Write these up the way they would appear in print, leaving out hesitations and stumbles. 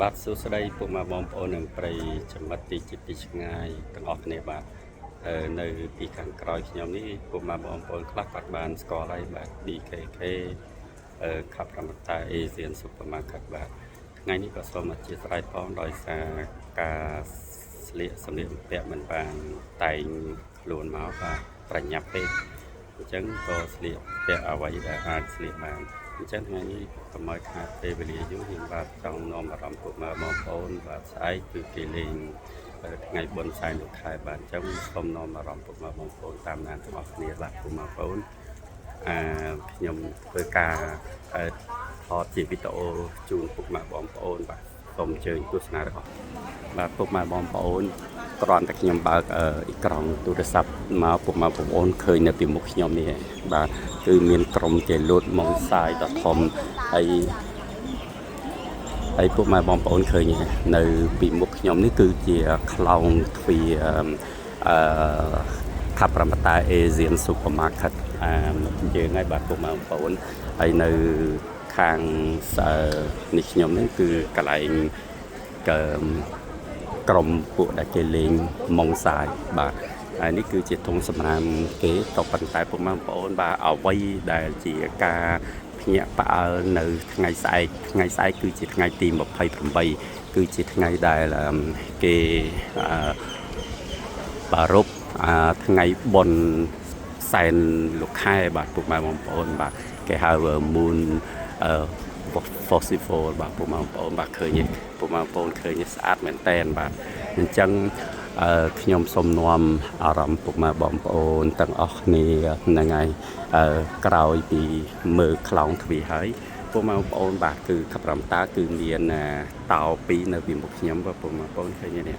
បាទសួស្តីពុកម៉ែបងប្អូននិងប្រិយមិត្តទីជិតទីឆ្ងាយទាំងអស់គ្នាបាទនៅពីខាងក្រោយខ្ញុំនេះពុកម៉ែបងប្អូនខ្លះគាត់បានស្គាល់ហើយបាទ BKK ខាប់រមតា Asian Supermarket បាទថ្ងៃនេះក៏សូមអធិស្ឋានផងដោយសារការស្លៀកសម្លៀកបំពាក់មិនបានតែងខ្លួនមកបាទប្រញាប់ពេកអញ្ចឹងក៏ស្លៀកពាក់អ្វីដែលអាចស្លៀកបានអញ្ចឹងថ្ងៃនេះកុំឲ្យខាតពេលវេលាយូរយើងបាទចង់នាំអារម្មណ៍ពុកម៉ែបងប្អូនបាទស្អែកគឺគេលេងថ្ងៃបុណ្យសែនលោកខែបាទអញ្ចឹងសូមនាំអារម្មណ៍ពុកម៉ែបងប្អូនតាមដានទាំងអស់គ្នាបាទពុកម៉ែបងប្អូនខ្ញុំធ្វើការថតជាវីដេអូជូនពុកម៉ែបងប្អូនបាទសូមអញ្ជើញទស្សនារបស់បាទពុកម៉ែបងប្អូនគ្រាន់តែខ្ញុំបើកអ៊ីក្រង់ទូរស័ព្ទមកពុកម៉ែបងប្អូនឃើញនៅពីមុខខ្ញុំនេះបាទគឺមានក្រុមគេលូតម៉ងសាយដ៏ធំហើយពុកម៉ែបងប្អូនឃើញនៅពីមុខខ្ញុំនេះគឺជាខ្លោងទ្វារខាប់រមតា Asian Supermarket យើងហើយបាទពុកម៉ែបងប្អូនហើយនៅខាងនេះខ្ញុំនេះគឺកន្លែងក្រុមពួកដែលគេលេងម៉ងសាយបាទហើយនេះគឺជាធុងសម្រាមគេក៏ប៉ុន្តែពុកម៉ែបងប្អូនបាទអ្វីដែលជាការភ្ញាក់ផ្អើលនៅថ្ងៃស្អែកគឺជាថ្ងៃទី28គឺជាថ្ងៃដែលគេប្រារព្ធថ្ងៃបុណ្យសែនលោកខែបាទពុកម៉ែបងប្អូនបាទគេហៅ Moon Festival បាទពុកម៉ែបងប្អូនបាទឃើញពុកម៉ែបងប្អូនឃើញស្អាតមែនតែនបាទអញ្ចឹងខ្ញុំសូមនាំអារម្មណ៍ពុកម៉ែបងប្អូនទាំងអស់គ្នាហ្នឹងហើយក្រោយពីមើលខ្លោងទ្វារហើយពុកម៉ែបងប្អូនបាទគឺខប្រំតាគឺមានតោ2នៅពីមុខខ្ញុំបាទពុកម៉ែបងប្អូនឃើញនេះ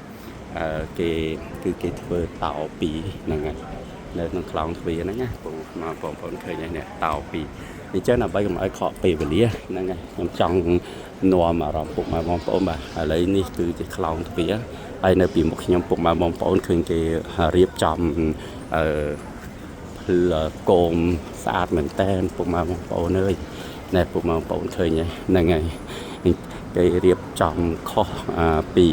គេធ្វើតោ2ហ្នឹងហើយនៅក្នុងខ្លោងទ្វារហ្នឹងណាពុកម៉ែបងប្អូនឃើញនេះតោ2អញ្ចឹងដើម្បីកុំឲ្យខកពេលវេលាហ្នឹងហើយខ្ញុំចង់នាំអារម្មណ៍ពុកម៉ែបងប្អូនបាទឥឡូវនេះគឺជាខ្លោងទ្វារហើយនៅពីមុខខ្ញុំពុកម៉ែបងប្អូនឃើញគេរៀបចំគោមស្អាតមែនតើពុកម៉ែបងប្អូនអើយណែពុកម៉ែបងប្អូនឃើញហ្នឹងហើយគេរៀបចំខុសពី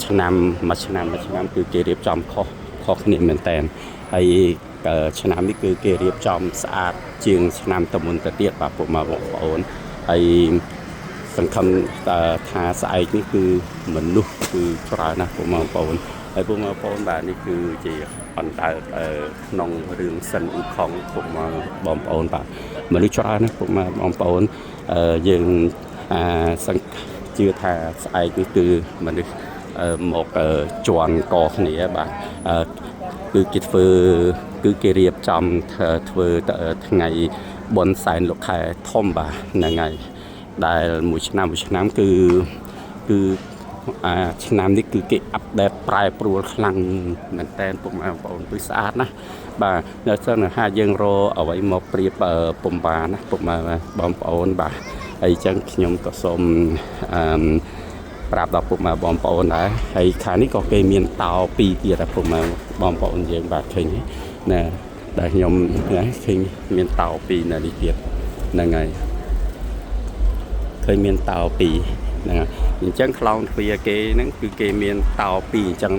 ឆ្នាំមួយឆ្នាំគឺគេរៀបចំខុសគ្នាមែនតើហើយឆ្នាំនេះគឺគេរៀបចំស្អាតជាងឆ្នាំទៅមុនទៅទៀតបាទពុកម៉ែបងប្អូនហើយសង្ឃឹមថាស្អែកនេះគឺមនុស្សគឺច្រើនណាស់ពុកម៉ែបងប្អូនហើយពុកម៉ែបងប្អូនបាទនេះគឺជាអន្តើក្នុងរឿងសិនអ៊ូខុងពុកម៉ែបងប្អូនបាទមនុស្សច្រើនណាស់ពុកម៉ែបងប្អូនយើងជឿថាស្អែកនេះគឺមនុស្សមកជន់កគ្នាបាទគឺគេរៀបចំធ្វើថ្ងៃបុណ្យសែនលោកខែធំបាទហ្នឹងហើយដែលមួយឆ្នាំគឺឆ្នាំនេះគឺគេអាប់ដេតប្រែប្រួលខ្លាំងមែនតើពុកម៉ែបងប្អូនគឺស្អាតណាស់បាទនៅសិនថាយើងរកអ្វីមកប្រៀបពុំបានណាពុកម៉ែបងប្អូនបាទហើយអញ្ចឹងខ្ញុំក៏សូមប្រាប់ដល់ពុកម៉ែបងប្អូនដែរហើយខាងនេះក៏គេមានតោ2ទៀតដែរពុកម៉ែបងប្អូនយើងបាទឃើញណាដែលខ្ញុំឃើញមានតោ2នៅនេះទៀតហ្នឹងហើយឃើញមានតោ2ហ្នឹងហើយអញ្ចឹងខ្លោងទ្វារគេហ្នឹងគឺគេមានតោ2អញ្ចឹង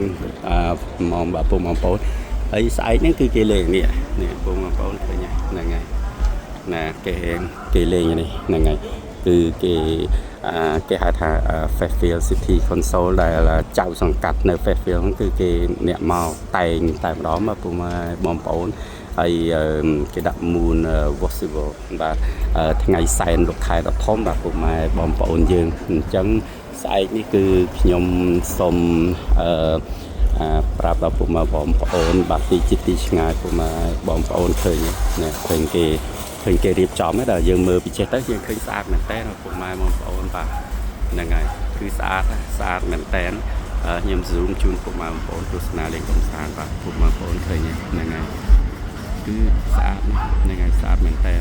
មកបាទពុកបងប្អូនហើយស្អែកហ្នឹងគឺគេលេងនេះពុកបងប្អូនឃើញហ្នឹងហើយណាគេលេងនេះហ្នឹងហើយគឺគេហៅថា Fairfield City Council ដែលចៅសង្កាត់នៅ Fairfield ហ្នឹងគឺគេអ្នកមកតែម្ដងមកពុកបងប្អូនហើយគេដាក់ Moon Festival បាទថ្ងៃសែនលោកខែដ៏ធំបាទពុកម៉ែបងប្អូនយើងអញ្ចឹងស្អែកនេះគឺខ្ញុំសូមប្រាប់ដល់ពុកម៉ែបងប្អូនបាទទីជិតទីឆ្ងាយពុកម៉ែបងប្អូនឃើញណាឃើញគេរៀបចំដែរយើងមើលពីចេះទៅយើងឃើញស្អាតមែនតើពុកម៉ែបងប្អូនបាទហ្នឹងហើយគឺស្អាតមែនតើខ្ញុំ zoom ជូនពុកម៉ែបងប្អូនទស្សនាលេងកំសាន្តបាទពុកម៉ែបងប្អូនឃើញហ្នឹងហើយគឺស្អាតហ្នឹងហើយស្អាតមែនតើ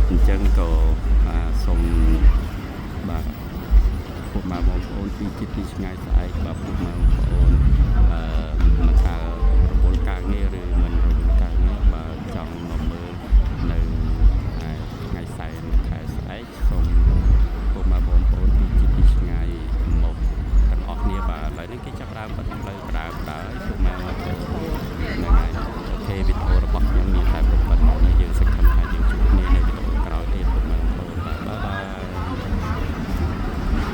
អញ្ចឹងក៏សូមបាទពុកម៉ែបងប្អូនទីជិតទីឆ្ងាយស្អែកបាទពុកម៉ែបងប្អូនមកថារវល់ការងារឬមិនរវល់ការងារបើចង់មកមើលនៅថ្ងៃសែនខែស្អែកសូមពុកម៉ែ បាត់ផ្លូវបដើពុកម៉ែបងប្អូនហ្នឹងហើយអូខេវីដេអូរបស់ខ្ញុំមានតែ